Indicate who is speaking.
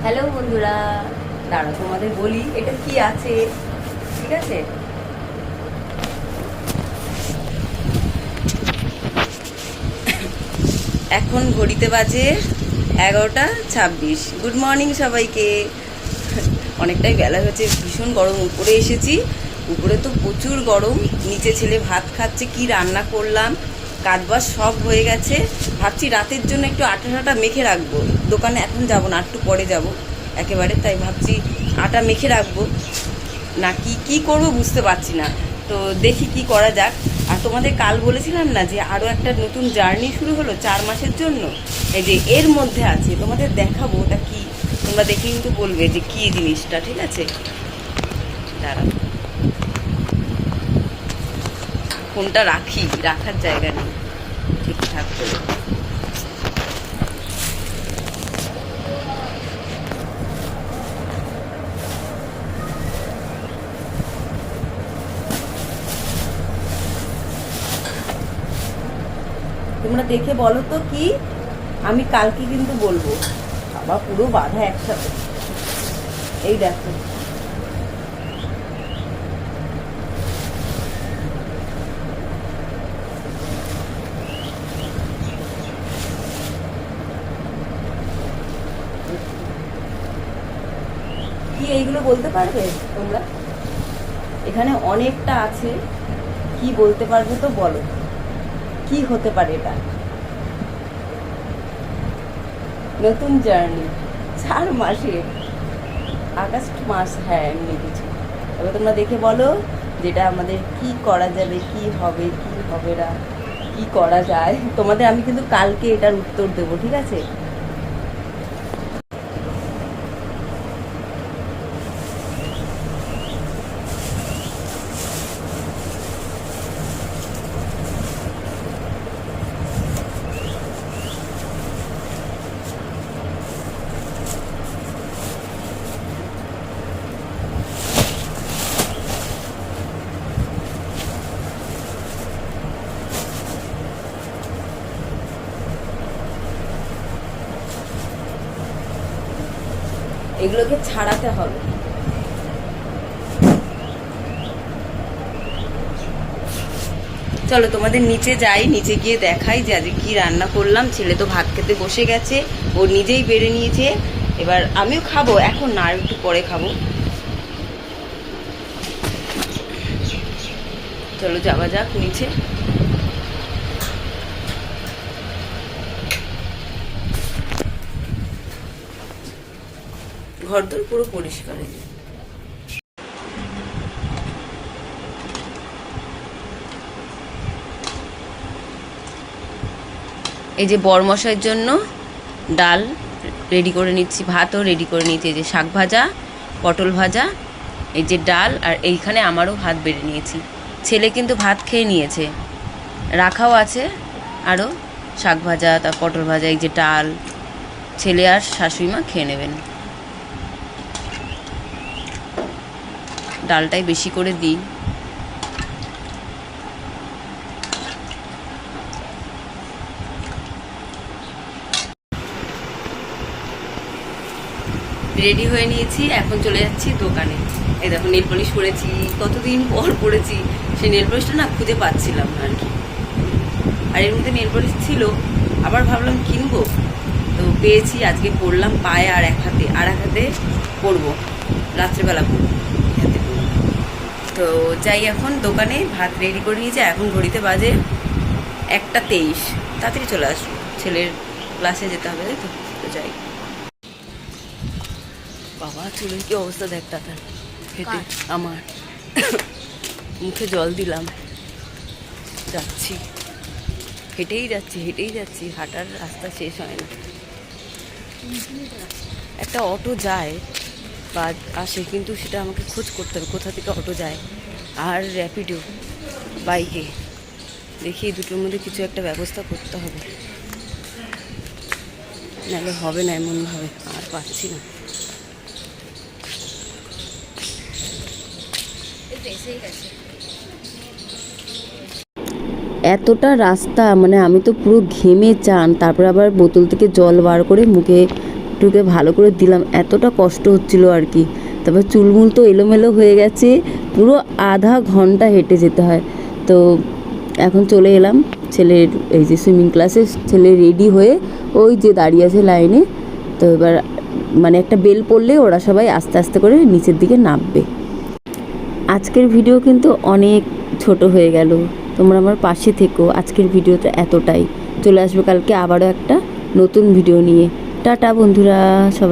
Speaker 1: Hello বন্ধুরা, দাঁড়া তোমাদের বলি এটা কি আছে। ঠিক আছে, এখন ঘড়িতে বাজে 11:26। গুড মর্নিং সবাইকে। অনেকটাই বেলা হয়েছে, ভীষণ গরম। উপরে এসেছি, উপরে তো প্রচুর গরম। নিচে ছেলে ভাত খাচ্ছে, কি রান্না করলাম, কাজবাজ সব হয়ে গেছে। ভাবছি রাতের জন্য একটু আটা ঠাটা মেখে রাখবো। দোকানে এখন যাব না, একটু পরে যাব একেবারে। তাই ভাবছি আটা মেখে রাখবো না কি কি করব বুঝতে পারছি না। তো দেখি কি করা যাক। আর তোমাদের কাল বলেছিলাম না যে আরও একটা নতুন জার্নি শুরু হলো 4 মাসের জন্য। এই যে এর মধ্যে আছে, তোমাদের দেখাবো ওটা কি। তোমরা দেখে কিন্তু বলবে যে কি জিনিসটা। ঠিক আছে, দাঁড়াও, ফোনটা রাখি, রাখার জায়গা নেই ঠিকঠাক করে। তোমরা দেখে বলো তো কি। আমি কালকে কিন্তু বলবো। বাবা পুরো বাধা একসাথে। এই দেখো, কি এইগুলো বলতে পারবে তোমরা? এখানে অনেকটা আছে, কি বলতে পারবে তো বলো, কি হতে পারে এটা? নতুন জার্নি 4 মাসে, আগস্ট মাস, হ্যাঁ এমনি কিছু। তবে তোমরা দেখে বলো যেটা আমাদের কি করা যাবে, কি হবে কি হবে না, কি করা যায়। তোমাদের আমি কিন্তু কালকে এটার উত্তর দেবো, ঠিক আছে? এগুলোকে ছাড়াতে হবে। চলো তোমাদের নিচে যাই, নিচে গিয়ে দেখাই যে আজকে কি রান্না করলাম। ছেলে তো ভাত খেতে বসে গেছে, ও নিজেই বেড়ে নিয়েছে। এবার আমিও খাবো, এখন না, আর একটু পরে খাবো। চলো যাওয়া যাক নিচে। ঘরদোর পুরো পরিষ্কার। এই যে বরমশাইয়ের জন্য ডাল রেডি করে নিচ্ছি, ভাতও রেডি করে নিচ্ছি। এই যে শাক ভাজা, পটল ভাজা, এই যে ডাল, আর এইখানে আমারও ভাত বেড়ে নিয়েছি। ছেলে কিন্তু ভাত খেয়ে নিয়েছে, রাখাও আছে আরও শাক ভাজা, তার পটল ভাজা, এই যে ডাল। ছেলে আর শাশুড়ি মা খেয়ে নেবেন। ডালটাই বেশি করে দিই। রেডি হয়ে নিয়েছি, এখন চলে যাচ্ছি দোকানে। এই দেখো নেল পলিশ করেছি, কতদিন পর করেছি। সেই নেল পলিশটা না খুঁজে পাচ্ছিলাম না আর কি। আর এর মধ্যে নেল পলিশ ছিল, আবার ভাবলাম কিনবো, তো পেয়েছি। আজকে পরলাম পায়ে আর এক হাতে, আর এক হাতে পরবো, রাত্রেবেলা পরবো, হাতে পরবো। তো যাই এখন দোকানে, ভাত রেডি করে নিয়েছি। এখন ঘড়িতে বাজে 1:23। তাড়াতাড়ি চলে আসবো, ছেলের ক্লাসে যেতে হবে, তাই তো। তো যাই। বাবা চুলের কি অবস্থা দেখ তার, হেঁটে আমার মুখে জল দিলাম। যাচ্ছি, হেঁটেই যাচ্ছি, হেঁটেই যাচ্ছি, হাঁটার রাস্তা শেষ হয় না। একটা অটো যায় বা আসে, কিন্তু সেটা আমাকে খোঁজ করতে হবে কোথা থেকে অটো যায়। আর র্যাপিডো, বাইকে, দেখি এই দুটোর মধ্যে কিছু একটা ব্যবস্থা করতে হবে, নাহলে হবে না এমনভাবে। আর পাচ্ছি না। এতটা রাস্তা, মানে আমি তো পুরো ঘেমে চান, তারপর আবার বোতল থেকে জল বার করে মুখে একটুকে ভালো করে দিলাম, এতটা কষ্ট হচ্ছিল আর কি। তারপর চুলমুল তো এলোমেলো হয়ে গেছে, পুরো আধা ঘন্টা হেঁটে যেতে হয়। তো এখন চলে এলাম ছেলের এই যে সুইমিং ক্লাসে, ছেলে রেডি হয়ে ওই যে দাঁড়িয়ে আছে লাইনে। তো এবার মানে একটা বেল পড়লে ওরা সবাই আস্তে আস্তে করে নিচের দিকে নামবে। আজকের ভিডিও কিন্তু অনেক ছোট হয়ে গেল, তোমরা আমার পাশে থেকো। আজকের ভিডিওটা এতটাই, চলে আসবে কালকে আবারও একটা নতুন ভিডিও নিয়ে। টাটা বন্ধুরা সবাই।